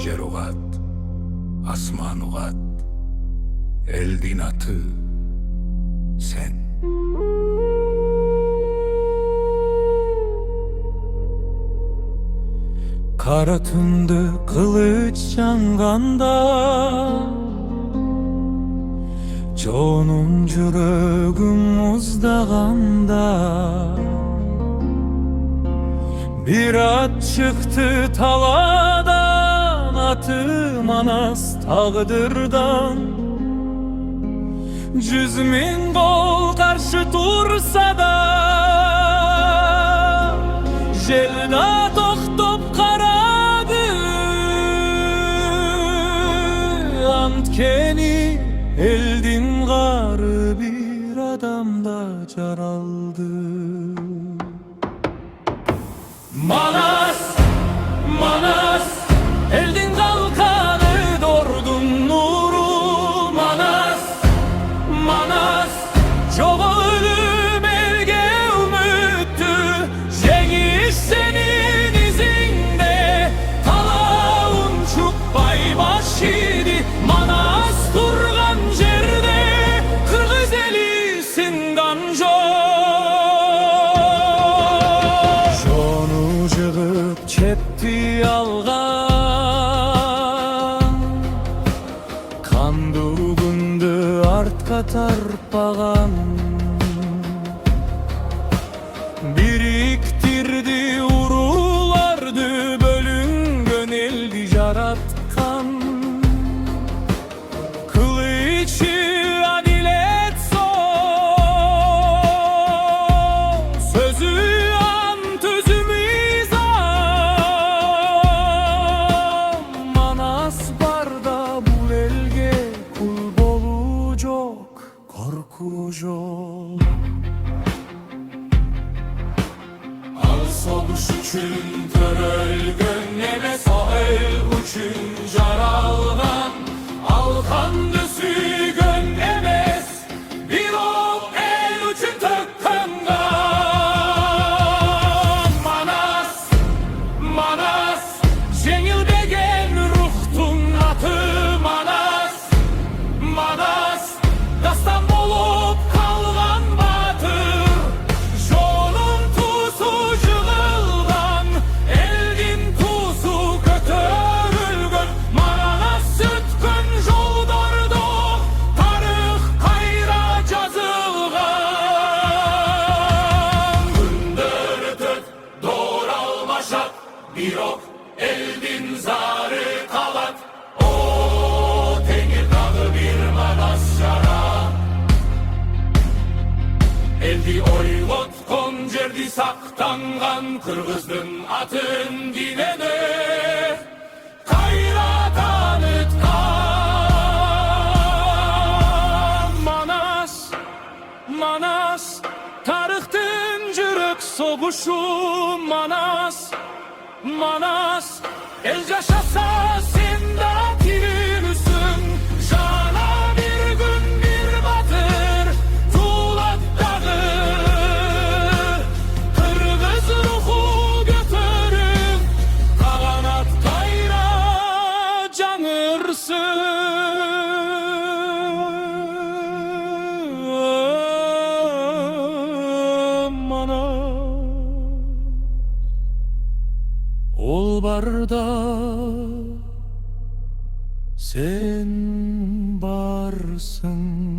Jer ugat, asman ugat, eldin atı sen. Kara tündü kılıç yanganda, çoğunun jürögüm uzdaganda, bir at çıktı taladan, atı Manas tağdırdan. 100.000 kol karşı tursa da, jelda toktop karadı. Antkeni eldin garı bir adamda caraldı. Manas, Manas, eldin kalkanı dordun nuru. Manas, Manas, çoba ölüm elge ümittü. Cengiz senin izinde, talağın çukbay başıydı. Manas durgan jerde, kırgız elisin ganjo. Şonu jığıp çepti algan, kandugundu artka tarpagan. Biriktirdi urulardı, bölüngön eldi jaratkan. Kılıçı adilet so, sözü ant özümüz Manas barda bu elge kul bolujok, korku jok. Al soğuş üçün körölgön neme sahil üçün jaralgan. Al kandı süygön emes, bir ok el üçün tökköngan. Manas, Manas, jengilbegen ruhtun atı. Manas, Manas, dastan bolup kalgan batır. Jolun tusu jığılgan, eldin tusu kötörülgön. Manas ötkön joldardo, tarıh kayra жазылган. Gündür ötüp doğralmaşak, bir ok eldin zarı kalat. O tengir dağı bir Manas jara, eldi oylotkon jerdi saktangan. Kırgızdın atın dinede, kayra tanıtkan. Manas, Manas, tarıhtın jürek soğuşu. Manas, Manas, el yaşasa sen de tirilüsün. Jana bir gün bir batır, tuğlat dağı. Kırgız ruhu götürüp, kaganat kayra canırsın. Manas, ol barda sen barsın.